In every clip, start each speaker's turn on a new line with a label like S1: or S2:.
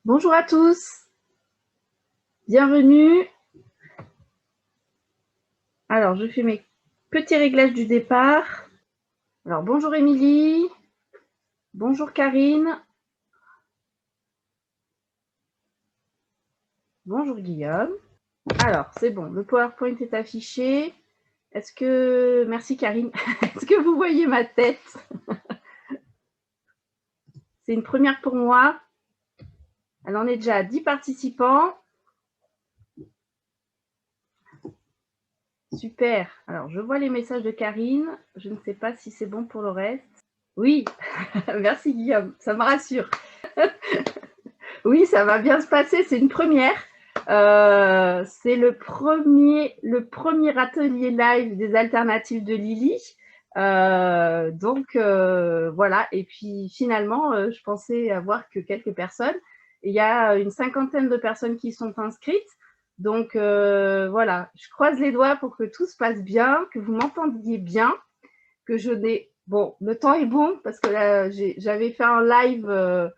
S1: Bonjour à tous, bienvenue. Alors, je fais mes petits réglages du départ. Alors, bonjour Émilie, bonjour Karine, bonjour Guillaume. Alors, c'est bon, le PowerPoint est affiché. Merci Karine, est-ce que vous voyez ma tête? C'est une première pour moi. Elle en est déjà à 10 participants. Super. Alors, je vois les messages de Karine. Je ne sais pas si c'est bon pour le reste. Oui, merci Guillaume, ça me rassure. Oui, ça va bien se passer, c'est une première. C'est le premier atelier live des alternatives de Lily. Voilà, et puis finalement, je pensais avoir que quelques personnes. Il y a une cinquantaine de personnes qui sont inscrites. Donc voilà, je croise les doigts pour que tout se passe bien, que vous m'entendiez bien, que je n'ai... Bon, le temps est bon parce que là, j'avais fait un live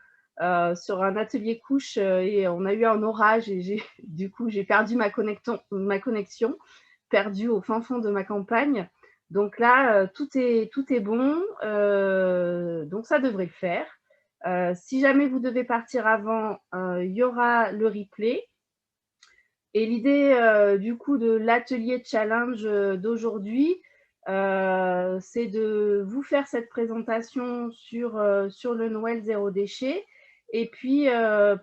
S1: sur un atelier couche et on a eu un orage et du coup, j'ai perdu ma connexion, perdue au fin fond de ma campagne. Donc là, tout est bon, donc ça devrait le faire. Si jamais vous devez partir avant, il y aura le replay. Et l'idée du coup de l'atelier challenge d'aujourd'hui, c'est de vous faire cette présentation sur le Noël zéro déchet. Et puis,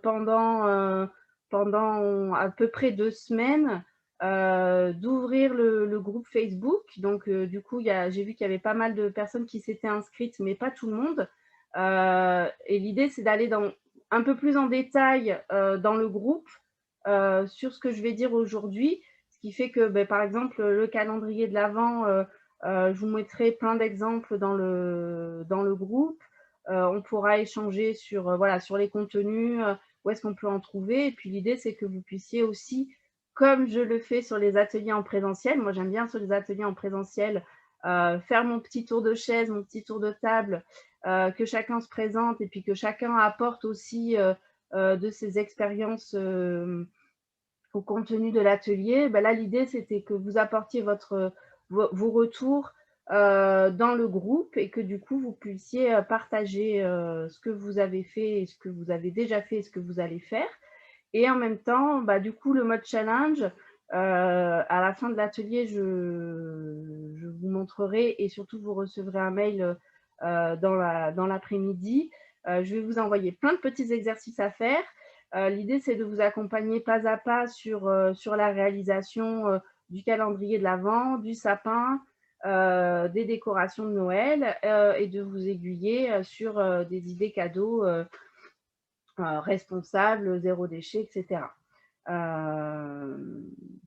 S1: pendant à peu près 2 semaines, d'ouvrir le groupe Facebook. Donc, du coup, j'ai vu qu'il y avait pas mal de personnes qui s'étaient inscrites, mais pas tout le monde. Et l'idée, c'est d'aller un peu plus en détail dans le groupe sur ce que je vais dire aujourd'hui. Ce qui fait que, par exemple, le calendrier de l'Avent, je vous mettrai plein d'exemples dans le groupe. On pourra échanger sur, voilà, sur les contenus, où est-ce qu'on peut en trouver. Et puis l'idée, c'est que vous puissiez aussi, comme je le fais sur les ateliers en présentiel, moi j'aime bien sur les ateliers en présentiel, faire mon petit tour de chaise, mon petit tour de table, que chacun se présente et puis que chacun apporte aussi de ses expériences au contenu de l'atelier. Là, l'idée, c'était que vous apportiez vos retours dans le groupe et que du coup, vous puissiez partager ce que vous avez fait, ce que vous avez déjà fait et ce que vous allez faire. Et en même temps, du coup, le mode challenge, à la fin de l'atelier, je vous montrerai et surtout, vous recevrez un mail dans l'après-midi. Je vais vous envoyer plein de petits exercices à faire. L'idée, c'est de vous accompagner pas à pas sur la réalisation du calendrier de l'Avent, du sapin, des décorations de Noël et de vous aiguiller sur des idées cadeaux responsables, zéro déchet, etc.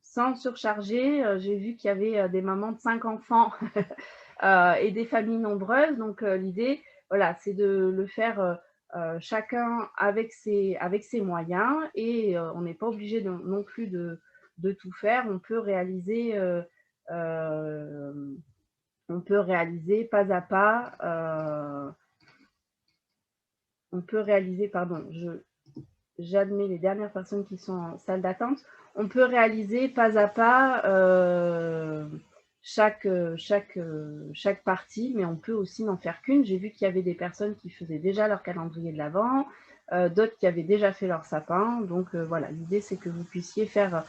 S1: Sans surcharger, j'ai vu qu'il y avait des mamans de 5 enfants et des familles nombreuses. Donc, l'idée, voilà, c'est de le faire chacun avec ses moyens et on n'est pas obligé non plus de tout faire. On peut réaliser pas à pas. On peut réaliser, pardon, j'admets les dernières personnes qui sont en salle d'attente. On peut réaliser pas à pas chaque partie, mais on peut aussi n'en faire qu'une. J'ai vu qu'il y avait des personnes qui faisaient déjà leur calendrier de l'Avent, d'autres qui avaient déjà fait leur sapin. Donc voilà, l'idée c'est que vous puissiez faire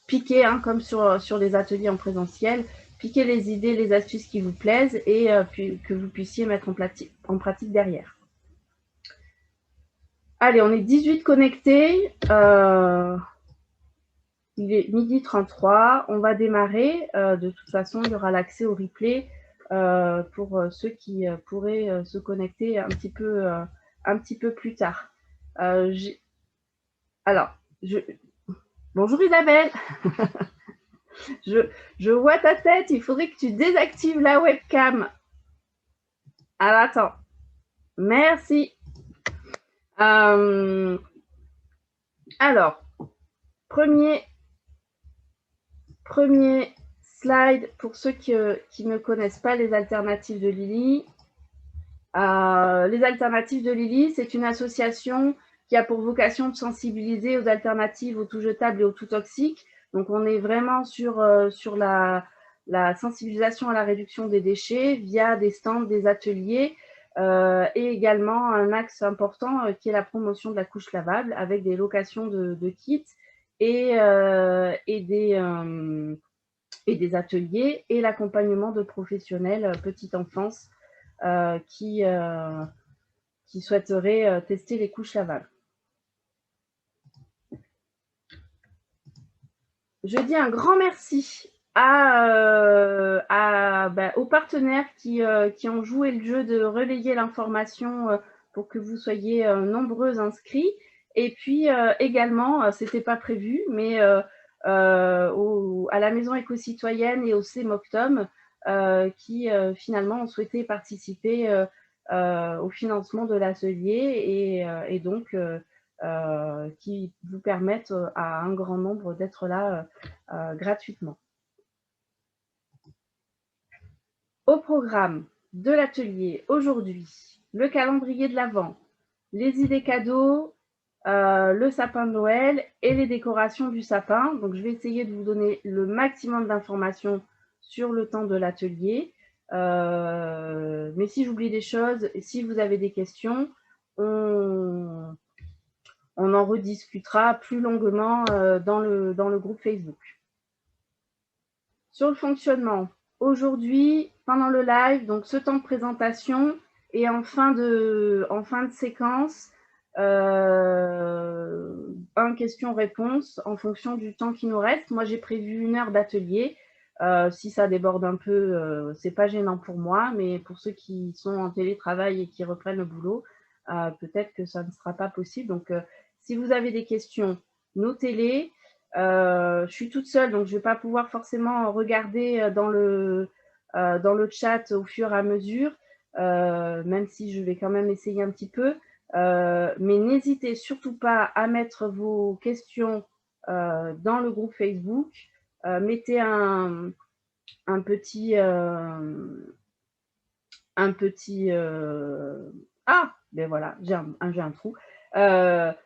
S1: piquer, hein, comme sur les ateliers en présentiel, piquer les idées, les astuces qui vous plaisent et puis que vous puissiez mettre en pratique derrière. Allez, on est 18 connectés. Il est 12h33. On va démarrer. De toute façon, il y aura l'accès au replay pour ceux qui pourraient se connecter un petit peu plus tard. Alors, bonjour Isabelle. Je vois ta tête. Il faudrait que tu désactives la webcam. Alors, attends. Merci. Alors, premier slide pour ceux qui ne connaissent pas les alternatives de Lily. Les alternatives de Lily, c'est une association qui a pour vocation de sensibiliser aux alternatives aux tout jetables et aux tout toxiques. Donc, on est vraiment sur la sensibilisation à la réduction des déchets via des stands, des ateliers, et également un axe important qui est la promotion de la couche lavable avec des locations de kits et des ateliers et l'accompagnement de professionnels petite enfance qui souhaiteraient tester les couches lavables. Je dis un grand merci aux partenaires qui ont joué le jeu de relayer l'information pour que vous soyez nombreux inscrits. Et puis également, ce n'était pas prévu, mais à la Maison éco-citoyenne et au CEMOCTOM qui finalement ont souhaité participer au financement de l'atelier et donc qui vous permettent à un grand nombre d'être là gratuitement. Au programme de l'atelier aujourd'hui, le calendrier de l'Avent, les idées cadeaux, le sapin de Noël et les décorations du sapin. Donc, je vais essayer de vous donner le maximum d'informations sur le temps de l'atelier. Mais si j'oublie des choses, si vous avez des questions, on en rediscutera plus longuement dans le groupe Facebook. Sur le fonctionnement, aujourd'hui, pendant le live, donc ce temps de présentation et en fin de séquence, un question-réponse en fonction du temps qui nous reste. Moi, j'ai prévu 1 heure d'atelier. Si ça déborde un peu, c'est pas gênant pour moi, mais pour ceux qui sont en télétravail et qui reprennent le boulot, peut-être que ça ne sera pas possible. Donc, si vous avez des questions, notez-les. Je suis toute seule, donc je ne vais pas pouvoir forcément regarder dans le chat au fur et à mesure, même si je vais quand même essayer un petit peu. Mais n'hésitez surtout pas à mettre vos questions dans le groupe Facebook. Mettez un petit ah, ben voilà, j'ai un trou.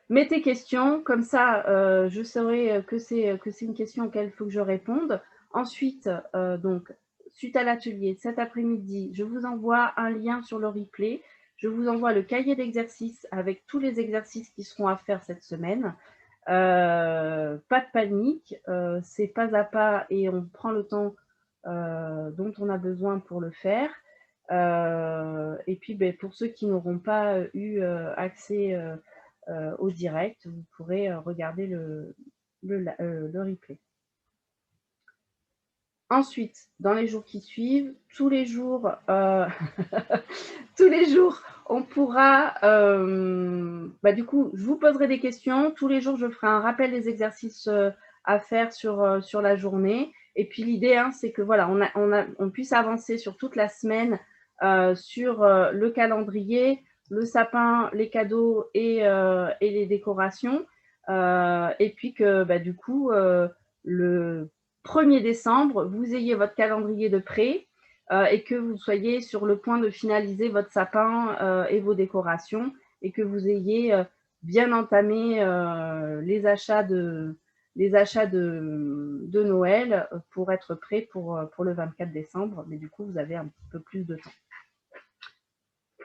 S1: Mettez questions, comme ça je saurai que c'est une question auquel il faut que je réponde. Ensuite, donc, suite à l'atelier, cet après-midi, je vous envoie un lien sur le replay. Je vous envoie le cahier d'exercices avec tous les exercices qui seront à faire cette semaine. Pas de panique, c'est pas à pas et on prend le temps dont on a besoin pour le faire. Et puis, pour ceux qui n'auront pas eu accès au direct, vous pourrez regarder le replay. Ensuite, dans les jours qui suivent, tous les jours, tous les jours, on pourra, du coup, je vous poserai des questions. Tous les jours, je ferai un rappel des exercices à faire sur la journée. Et puis, l'idée, c'est que voilà, on puisse avancer sur toute la semaine sur le calendrier, le sapin, les cadeaux et les décorations. Et puis que, du coup, le 1er décembre, vous ayez votre calendrier de prêt et que vous soyez sur le point de finaliser votre sapin et vos décorations et que vous ayez bien entamé les achats de Noël pour être prêt pour le 24 décembre. Mais du coup, vous avez un petit peu plus de temps.